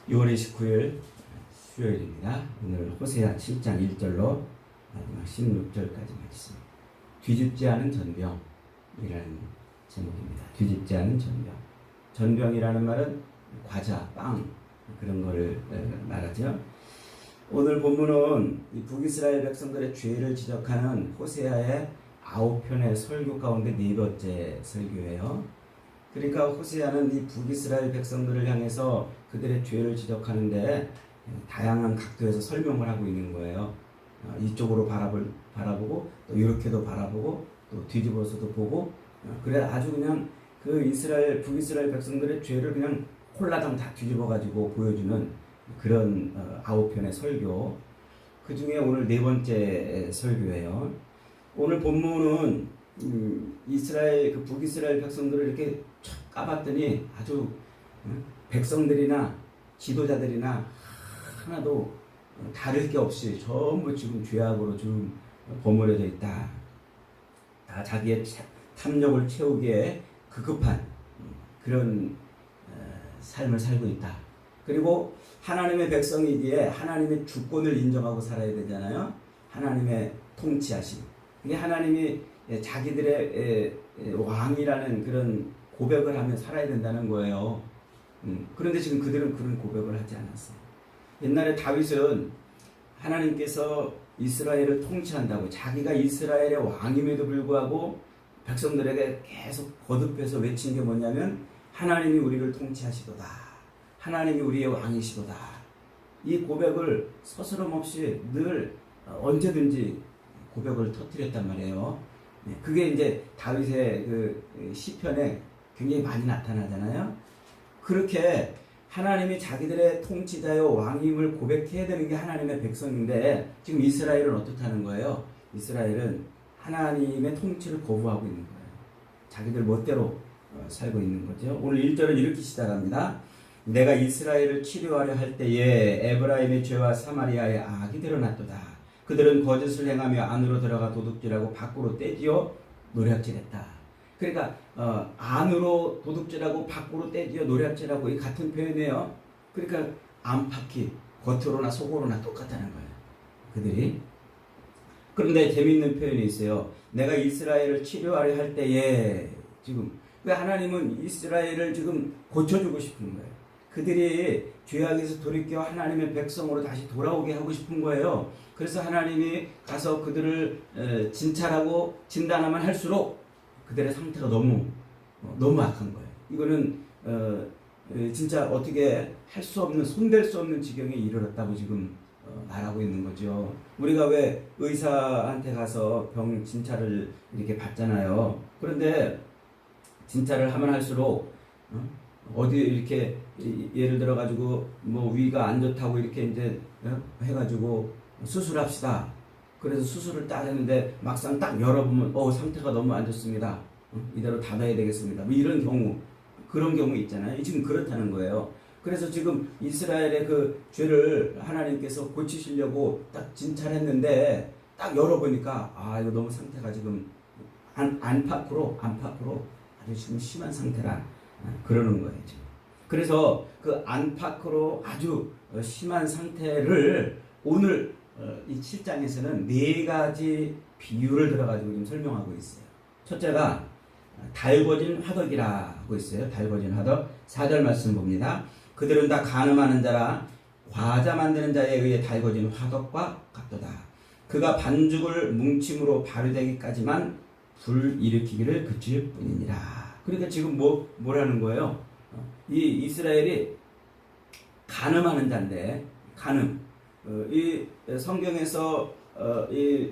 6월 29일 수요일입니다. 오늘 호세아 7장 1절로 마지막 16절까지 말씀. 뒤집지 않은 전병이라는 제목입니다. 뒤집지 않은 전병. 전병이라는 말은 과자, 빵 그런 거를 말하죠. 오늘 본문은 이 북이스라엘 백성들의 죄를 지적하는 호세아의 9편의 설교 가운데 4번째 설교예요. 그러니까 호세아는 이 북이스라엘 백성들을 향해서 그들의 죄를 지적하는데 다양한 각도에서 설명을 하고 있는 거예요. 이쪽으로 바라보고 또 이렇게도 바라보고 또 뒤집어서도 보고, 그래 아주 그냥 그 북이스라엘 백성들의 죄를 그냥 홀라당 다 뒤집어 가지고 보여주는 그런 9편의 설교. 그 중에 오늘 4번째 설교예요. 오늘 본문은 북이스라엘 백성들을 이렇게 쫙 까봤더니 아주 백성들이나 지도자들이나 하나도 다를 게 없이 전부 지금 죄악으로 좀 버무려져 있다. 다 자기의 탐욕을 채우기에 급급한 그런 삶을 살고 있다. 그리고 하나님의 백성이기에 하나님의 주권을 인정하고 살아야 되잖아요. 하나님의 통치하심. 이게 하나님이 자기들의 왕이라는 그런 고백을 하며 살아야 된다는 거예요. 그런데 지금 그들은 그런 고백을 하지 않았어요. 옛날에 다윗은 하나님께서 이스라엘을 통치한다고, 자기가 이스라엘의 왕임에도 불구하고 백성들에게 계속 거듭해서 외친 게 뭐냐면 하나님이 우리를 통치하시도다. 하나님이 우리의 왕이시도다. 이 고백을 서스럼없이 늘 언제든지 고백을 터뜨렸단 말이에요. 그게 이제 다윗의 그 시편에 굉장히 많이 나타나잖아요. 그렇게 하나님이 자기들의 통치자요 왕임을 고백해야 되는 게 하나님의 백성인데, 지금 이스라엘은 어떻다는 거예요? 이스라엘은 하나님의 통치를 거부하고 있는 거예요. 자기들 멋대로 살고 있는 거죠. 오늘 1절은 이렇게 시작합니다. 내가 이스라엘을 치료하려 할 때에 에브라임의 죄와 사마리아의 악이 드러났도다. 그들은 거짓을 행하며 안으로 들어가 도둑질하고 밖으로 떼지어 노략질했다. 그러니까 안으로 도둑질하고 밖으로 떼지어 노략질하고 이 같은 표현이에요. 그러니까 안팎이 겉으로나 속으로나 똑같다는 거예요. 그들이. 그런데 재미있는 표현이 있어요. 내가 이스라엘을 치료하려 할 때에, 지금 하나님은 이스라엘을 지금 고쳐주고 싶은 거예요. 그들이 죄악에서 돌이켜 하나님의 백성으로 다시 돌아오게 하고 싶은 거예요. 그래서 하나님이 가서 그들을 진찰하고 진단하면 할수록 그들의 상태가 너무 악한 거예요. 이거는 진짜 어떻게 할 수 없는, 손댈 수 없는 지경에 이르렀다고 지금 말하고 있는 거죠. 우리가 왜 의사한테 가서 병 진찰을 이렇게 받잖아요. 그런데 진찰을 하면 할수록 어디 이렇게 예를 들어 가지고 뭐 위가 안 좋다고 이렇게 이제 해가지고 수술합시다. 그래서 수술을 딱 했는데 막상 딱 열어보면 상태가 너무 안 좋습니다. 이대로 닫아야 되겠습니다. 뭐 이런 경우, 그런 경우 있잖아요. 지금 그렇다는 거예요. 그래서 지금 이스라엘의 그 죄를 하나님께서 고치시려고 딱 진찰했는데 딱 열어보니까 이거 너무 상태가 지금 안팎으로 아주 지금 심한 상태라 그러는 거예요. 지금. 그래서 그 안팎으로 아주 심한 상태를 오늘 이 7장에서는 4가지 비유를 들어가지고 지금 설명하고 있어요. 첫째가 달궈진 화덕이라고 있어요. 달궈진 화덕. 4절 말씀 봅니다. 그들은 다 간음하는 자라 과자 만드는 자에 의해 달궈진 화덕과 같도다. 그가 반죽을 뭉침으로 발효되기까지만 불 일으키기를 그칠 뿐이니라. 그러니까 지금 뭐라는 거예요? 이 이스라엘이 간음하는 자인데, 이 성경에서 이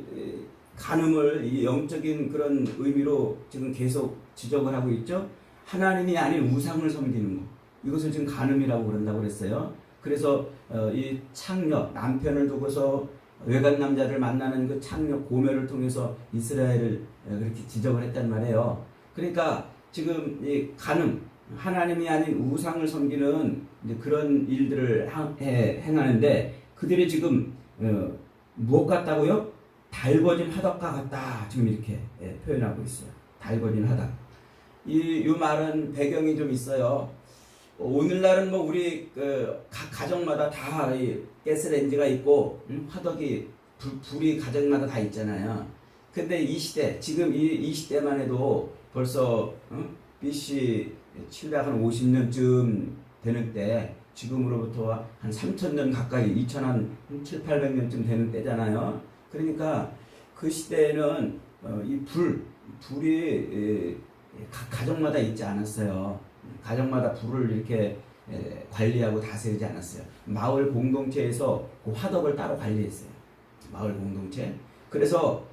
간음을 이 영적인 그런 의미로 지금 계속 지적을 하고 있죠. 하나님이 아닌 우상을 섬기는 거, 이것을 지금 간음이라고 그런다고 그랬어요. 그래서 이 창녀, 남편을 두고서 외간 남자를 만나는 그 창녀 고매를 통해서 이스라엘을 그렇게 지적을 했단 말이에요. 그러니까 지금 이 간음, 하나님이 아닌 우상을 섬기는 이제 그런 일들을 행하는데, 그들이 지금 무엇 같다고요? 달궈진 화덕과 같다. 지금 이렇게 표현하고 있어요. 달궈진 화덕. 이 말은 배경이 좀 있어요. 오늘날은 뭐 우리 각 가정마다 다 이 가스레인지가 있고 화덕이 불이 가정마다 다 있잖아요. 근데 이 시대 지금 이 시대만 해도 벌써 BC 750년쯤 되는 때 지금으로부터 한 3,000년 가까이 2000한 7, 800년쯤 되는 때잖아요. 그러니까 그 시대에는 이 불이 각 가정마다 있지 않았어요. 가정마다 불을 이렇게 관리하고 다스리지 않았어요. 마을 공동체에서 그 화덕을 따로 관리했어요. 마을 공동체. 그래서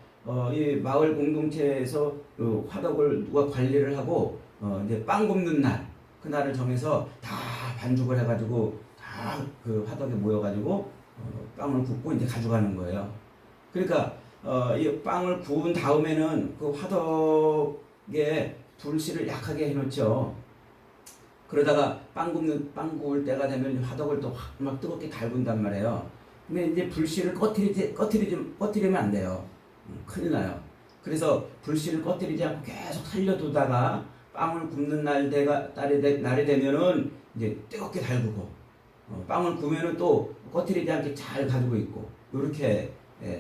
이 마을 공동체에서 그 화덕을 누가 관리를 하고 이제 빵 굽는 날 그날을 정해서 다 반죽을 해가지고 다 그 화덕에 모여가지고 빵을 굽고 이제 가져가는 거예요. 그러니까 이 빵을 구운 다음에는 그 화덕에 불씨를 약하게 해놓죠. 그러다가 빵 구울 때가 되면 화덕을 또 막 뜨겁게 달군단 말이에요. 근데 이제 불씨를 꺼트리면 안 돼요. 큰일 나요. 그래서 불씨를 꺼트리지 않고 계속 살려두다가 빵을 굽는 날이 되면은 이제 뜨겁게 달구고 빵을 구우면은 또 꺼트리지 않게 잘 가지고 있고 이렇게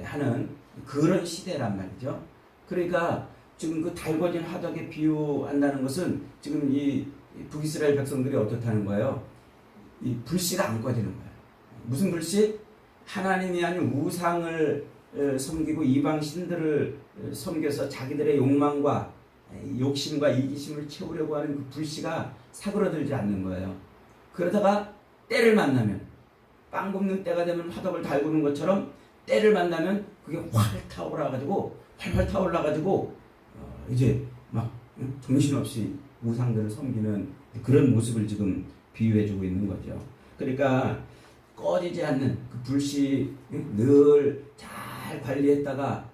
하는 그런 시대란 말이죠. 그러니까 지금 그 달궈진 화덕에 비유한다는 것은 지금 이 북이스라엘 백성들이 어떻다는 거예요? 이 불씨가 안 꺼지는 거예요. 무슨 불씨? 하나님이 아닌 우상을 섬기고 이방 신들을 섬겨서 자기들의 욕망과 욕심과 이기심을 채우려고 하는 그 불씨가 사그러들지 않는 거예요. 그러다가 때를 만나면 빵 굽는 때가 되면 화덕을 달구는 것처럼 때를 만나면 그게 활 타올라가지고 이제 막 정신없이 우상들을 섬기는 그런 모습을 지금 비유해주고 있는 거죠. 그러니까 꺼지지 않는 그 불씨 늘 잘 관리했다가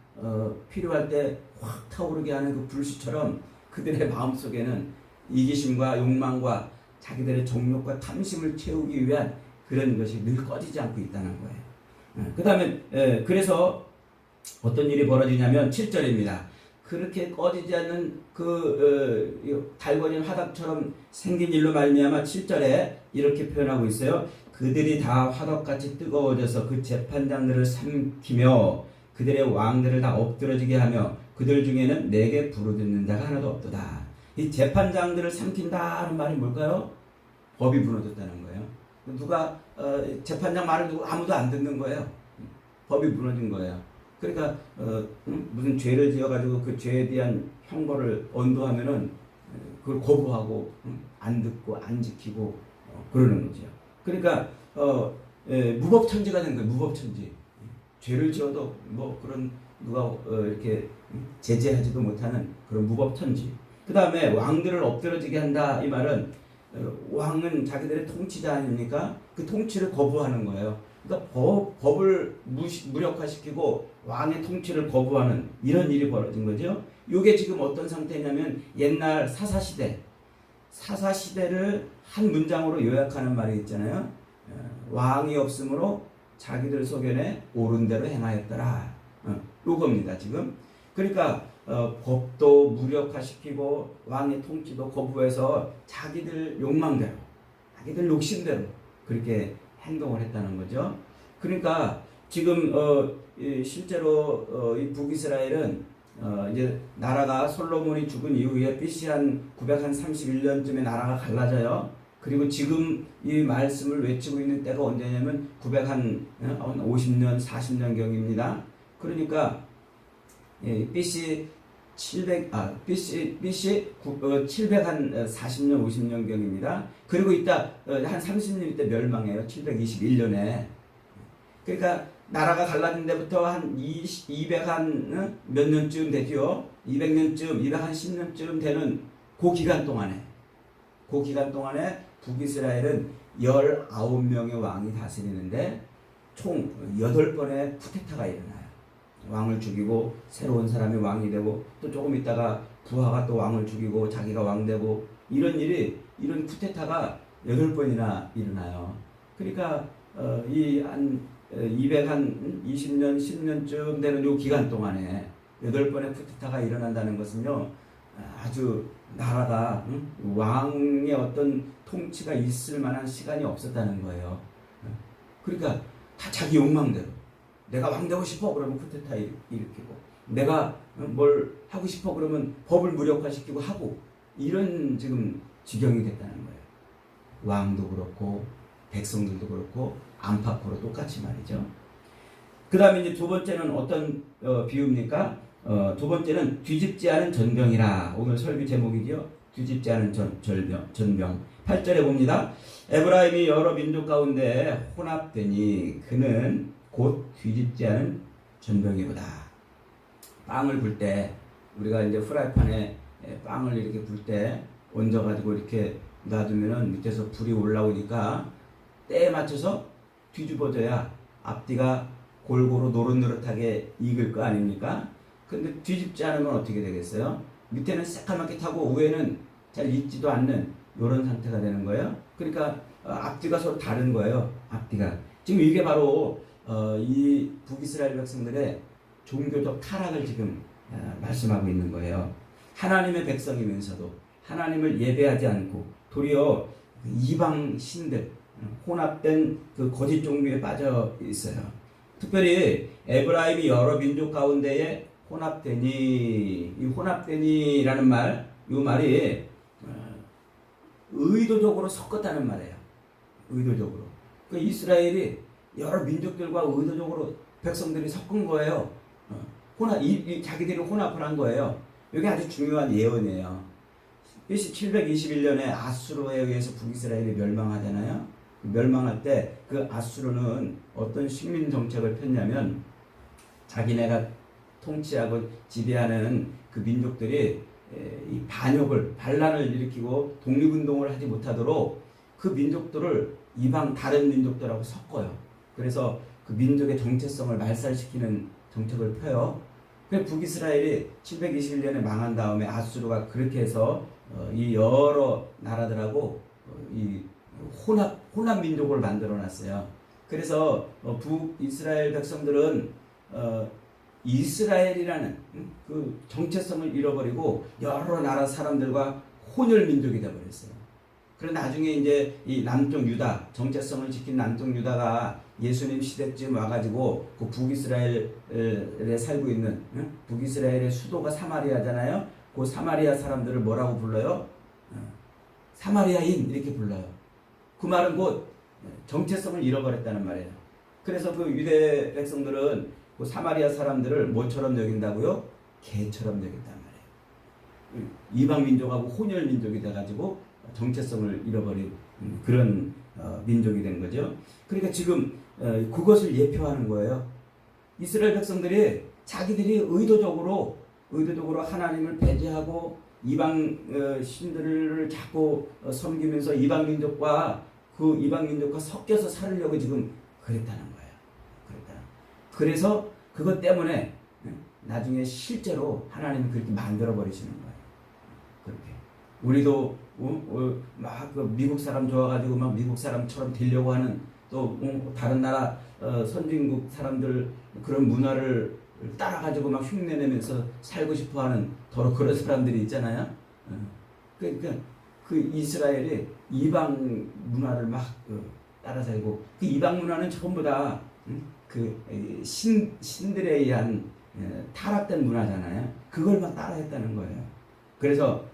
필요할 때 확 타오르게 하는 그 불씨처럼 그들의 마음속에는 이기심과 욕망과 자기들의 정욕과 탐심을 채우기 위한 그런 것이 늘 꺼지지 않고 있다는 거예요. 그 다음에 그래서 어떤 일이 벌어지냐면 7절입니다. 그렇게 꺼지지 않는 그 달궈진 화덕처럼 생긴 일로 말미암아 7절에 이렇게 표현하고 있어요. 그들이 다 화덕같이 뜨거워져서 그 재판장들을 삼키며 그들의 왕들을 다 엎드러지게 하며 그들 중에는 내게 부르짖는 자가 하나도 없도다. 이 재판장들을 삼킨다는 말이 뭘까요? 법이 무너졌다는 거예요. 누가 재판장 말을 아무도 안 듣는 거예요. 법이 무너진 거예요. 그러니까 무슨 죄를 지어가지고 그 죄에 대한 형벌을 언도하면은 그걸 거부하고 안 듣고 안 지키고 그러는 거죠. 그러니까 무법천지가 된 거예요. 무법천지. 죄를 지어도 뭐 그런 누가 이렇게 제재하지도 못하는 그런 무법천지. 그 다음에 왕들을 엎드러지게 한다 이 말은 왕은 자기들의 통치자 아닙니까? 그 통치를 거부하는 거예요. 그러니까 법을 무력화시키고 왕의 통치를 거부하는 이런 일이 벌어진 거죠. 이게 지금 어떤 상태냐면 옛날 사사시대를 한 문장으로 요약하는 말이 있잖아요. 왕이 없으므로 자기들 소견에 옳은 대로 행하였더라. 요겁니다 지금. 그러니까 법도 무력화시키고 왕의 통치도 거부해서 자기들 욕망대로 자기들 욕심대로 그렇게 행동을 했다는 거죠. 그러니까 지금 실제로 이 북이스라엘은 이제 나라가 솔로몬이 죽은 이후에 BC 한 931년쯤에 나라가 갈라져요. 그리고 지금 이 말씀을 외치고 있는 때가 언제냐면 950년 40년경입니다. 그러니까 BC 740년 50년경입니다. 그리고 이따 한 30년 있다 멸망해요. 721년에. 그러니까 나라가 갈라진 데부터 한 200한 몇 년쯤 되죠. 200년쯤, 210년쯤 되는 그 기간 동안에 북이스라엘은 19명의 왕이 다스리는데 총 8번의 쿠데타가 일어나요. 왕을 죽이고 새로운 사람이 왕이 되고 또 조금 있다가 부하가 또 왕을 죽이고 자기가 왕 되고 이런 쿠데타가 8번이나 일어나요. 그러니까 이 한 220년 10년쯤 되는 요 기간 동안에 8번의 쿠데타가 일어난다는 것은요. 아주 나라가 왕의 어떤 통치가 있을 만한 시간이 없었다는 거예요. 그러니까 다 자기 욕망대로 내가 왕 되고 싶어 그러면 쿠데타 일으키고 내가 뭘 하고 싶어 그러면 법을 무력화시키고 하고 이런 지금 지경이 됐다는 거예요. 왕도 그렇고 백성들도 그렇고 안팎으로 똑같이 말이죠. 그 다음에 이제 두 번째는 어떤 비유입니까? 두 번째는 뒤집지 않은 전병이라. 오늘 설교 제목이죠. 뒤집지 않은 전병. 8절에 봅니다. 에브라임이 여러 민족 가운데 혼합되니 그는 곧 뒤집지 않은 전병이로다. 빵을 굴 때 우리가 이제 프라이팬에 빵을 이렇게 굴 때 얹어가지고 이렇게 놔두면은 밑에서 불이 올라오니까 때에 맞춰서 뒤집어져야 앞뒤가 골고루 노릇노릇하게 익을 거 아닙니까? 근데 뒤집지 않으면 어떻게 되겠어요? 밑에는 새까맣게 타고 위에는 잘 익지도 않는 이런 상태가 되는 거예요. 그러니까 앞뒤가 서로 다른 거예요. 앞뒤가. 지금 이게 바로 이 북이스라엘 백성들의 종교적 타락을 지금 말씀하고 있는 거예요. 하나님의 백성이면서도 하나님을 예배하지 않고 도리어 이방 신들 혼합된 그 거짓 종교에 빠져 있어요. 특별히 에브라임이 여러 민족 가운데에 혼합되니, 이 혼합되니라는 말, 이 말이 의도적으로 섞었다는 말이에요. 의도적으로. 그 이스라엘이 여러 민족들과 의도적으로 백성들이 섞은 거예요. 자기들이 혼합을 한 거예요. 이게 아주 중요한 예언이에요. 721년에 아수르에 의해서 북이스라엘이 멸망하잖아요. 멸망할 때 그 아수르는 어떤 식민 정책을 폈냐면 자기네가 통치하고 지배하는 그 민족들이 이 반란을 일으키고 독립운동을 하지 못하도록 그 민족들을 이방 다른 민족들하고 섞어요. 그래서 그 민족의 정체성을 말살시키는 정책을 펴요. 그 북이스라엘이 721년에 망한 다음에 아수르가 그렇게 해서 이 여러 나라들하고 이 혼합 민족을 만들어 놨어요. 그래서 북이스라엘 백성들은 이스라엘이라는 그 정체성을 잃어버리고 여러 나라 사람들과 혼혈 민족이 되어버렸어요. 그런데 나중에 이제 이 남쪽 유다, 정체성을 지킨 남쪽 유다가 예수님 시대쯤 와가지고 그 북이스라엘에 살고 있는 북이스라엘의 수도가 사마리아잖아요. 그 사마리아 사람들을 뭐라고 불러요? 사마리아인 이렇게 불러요. 그 말은 곧 정체성을 잃어버렸다는 말이에요. 그래서 그 유대 백성들은 그 사마리아 사람들을 뭐처럼 여긴다고요? 개처럼 여긴단 말이에요. 이방 민족하고 혼혈 민족이 돼가지고 정체성을 잃어버린 그런 민족이 된 거죠. 그러니까 지금 그것을 예표하는 거예요. 이스라엘 백성들이 자기들이 의도적으로 하나님을 배제하고 이방 신들을 자꾸 섬기면서 이방 민족과 섞여서 살으려고 지금 그랬다는 거예요. 그래서 그것 때문에 나중에 실제로 하나님이 그렇게 만들어 버리시는 거예요. 그렇게 우리도 막 미국 사람 좋아가지고 막 미국 사람처럼 되려고 하는 또 다른 나라 선진국 사람들 그런 문화를 따라가지고 막 흉내내면서 살고 싶어하는 더러 그런 사람들이 있잖아요. 그러니까 그 이스라엘이 이방 문화를 막 따라 살고 그 이방 문화는 전부 다 그 신들에 의한 타락된 문화잖아요. 그걸 막 따라했다는 거예요. 그래서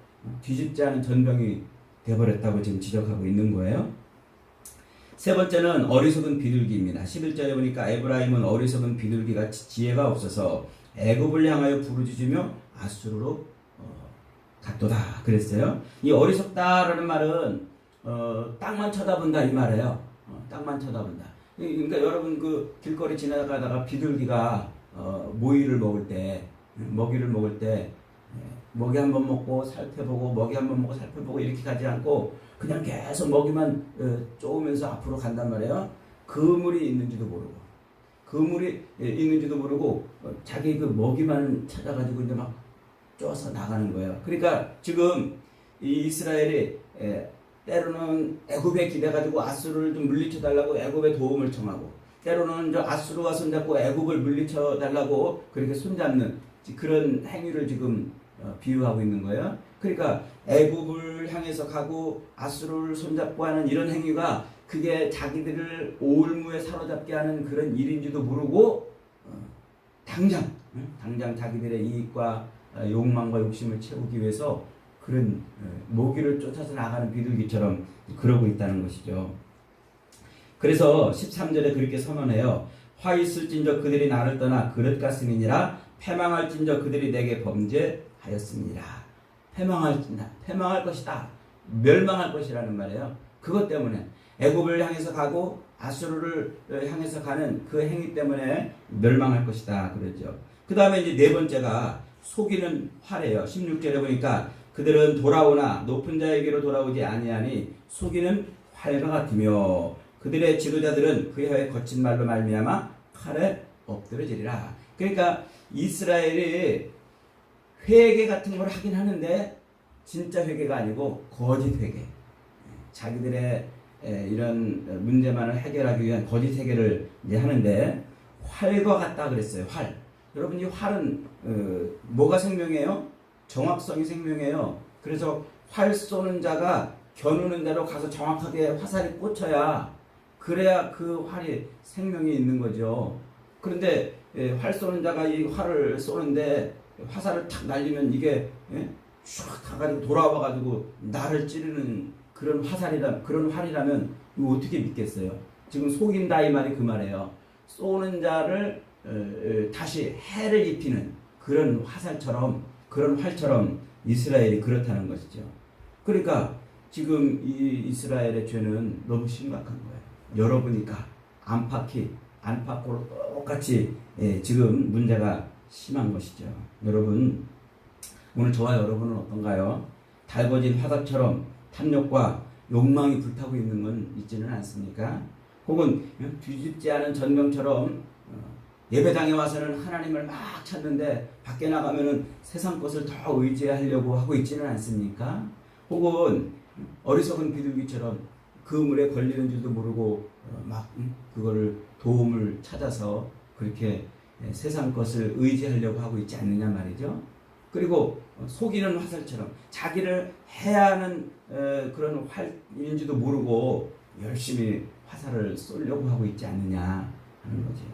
뒤집지 않은 전병이 되어버렸다고 지금 지적하고 있는 거예요. 세 번째는 어리석은 비둘기입니다. 11절에 보니까 에브라임은 어리석은 비둘기같이 지혜가 없어서 애굽을 향하여 부르짖으며 아수르로 갔도다 그랬어요. 이 어리석다라는 말은 땅만 쳐다본다 이 말이에요. 땅만 쳐다본다. 그러니까 여러분 그 길거리 지나가다가 비둘기가 먹이를 먹을 때 먹이 한번 먹고 살펴보고 먹이 한번 먹고 살펴보고 이렇게 가지 않고 그냥 계속 먹이만 쪼으면서 앞으로 간단 말이에요. 그물이 있는지도 모르고 자기 그 먹이만 찾아가지고 이제 막 쪼아서 나가는 거예요. 그러니까 지금 이 이스라엘이 때로는 애굽에 기대가지고 아수르를 좀 물리쳐 달라고 애굽의 도움을 청하고 때로는 저 아수르가 손잡고 애굽을 물리쳐 달라고 그렇게 손잡는 그런 행위를 지금 비유하고 있는 거예요. 그러니까 애굽을 향해서 가고 아수르를 손잡고 하는 이런 행위가 그게 자기들을 올무에 사로잡게 하는 그런 일인지도 모르고 당장 자기들의 이익과 욕망과 욕심을 채우기 위해서 그런 모기를 쫓아서 나가는 비둘기처럼 그러고 있다는 것이죠. 그래서 13절에 그렇게 선언해요. 화 있을진저 그들이 나를 떠나 그릇 같음이니라 패망할진저 그들이 내게 범죄하였습니다. 패망할 것이다. 멸망할 것이라는 말이에요. 그것 때문에 애굽을 향해서 가고 아수르를 향해서 가는 그 행위 때문에 멸망할 것이다 그러죠. 그 다음에 이제 네 번째가 속이는 화래요. 16절에 보니까 그들은 돌아오나 높은 자에게로 돌아오지 아니하니 속이는 활과 같으며 그들의 지도자들은 그의 거친 말로 말미암아 칼에 엎드러지리라. 그러니까 이스라엘이 회개 같은 걸 하긴 하는데 진짜 회개가 아니고 거짓 회개. 자기들의 이런 문제만을 해결하기 위한 거짓 회개를 이제 하는데 활과 같다 그랬어요. 활. 여러분 이 활은 뭐가 생명이에요? 정확성이 생명이에요. 그래서 활 쏘는 자가 겨누는 대로 가서 정확하게 화살이 꽂혀야 그래야 그 활이 생명이 있는 거죠. 그런데 활 쏘는 자가 이 활을 쏘는데 화살을 탁 날리면 이게 슉 가가지고 돌아와가지고 나를 찌르는 그런 그런 활이라면 이거 어떻게 믿겠어요? 지금 속인다 이 말이 그 말이에요. 쏘는 자를 다시 해를 입히는 그런 화살처럼 그런 활처럼 이스라엘이 그렇다는 것이죠. 그러니까 지금 이 이스라엘의 죄는 너무 심각한 거예요. 여러분이니까 안팎으로 똑같이 지금 문제가 심한 것이죠. 여러분 오늘 저와 여러분은 어떤가요? 달궈진 화답처럼 탐욕과 욕망이 불타고 있는 건 있지는 않습니까? 혹은 뒤집지 않은 전병처럼 예배당에 와서는 하나님을 막 찾는데 밖에 나가면은 세상 것을 더 의지하려고 하고 있지는 않습니까? 혹은 어리석은 비둘기처럼 그 물에 걸리는 줄도 모르고 막 그거를 도움을 찾아서 그렇게 세상 것을 의지하려고 하고 있지 않느냐 말이죠. 그리고 속이는 화살처럼 자기를 해야 하는 그런 활인지도 모르고 열심히 화살을 쏘려고 하고 있지 않느냐 하는 거죠.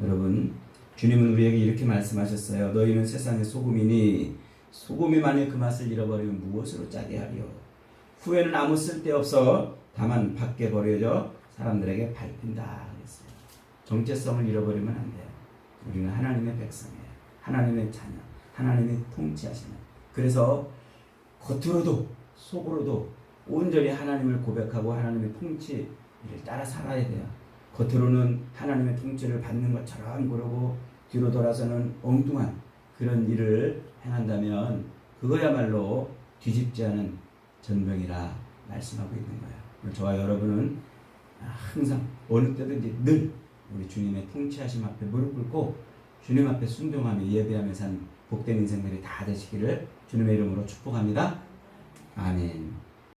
여러분 주님은 우리에게 이렇게 말씀하셨어요. 너희는 세상의 소금이니 소금이 만일 그 맛을 잃어버리면 무엇으로 짜게 하리요. 후에는 아무 쓸데없어 다만 밖에 버려져 사람들에게 밟힌다 그랬어요. 정체성을 잃어버리면 안 돼요. 우리는 하나님의 백성이에요. 하나님의 자녀, 하나님의 통치하시는. 그래서 겉으로도 속으로도 온전히 하나님을 고백하고 하나님의 통치를 따라 살아야 돼요. 겉으로는 하나님의 통치를 받는 것처럼 그러고 뒤로 돌아서는 엉뚱한 그런 일을 행한다면 그거야말로 뒤집지 않은 전병이라 말씀하고 있는 거예요. 저와 여러분은 항상 어느 때든지 늘 우리 주님의 통치하심 앞에 무릎 꿇고 주님 앞에 순종하며 예배하며 산 복된 인생들이 다 되시기를 주님의 이름으로 축복합니다. 아멘.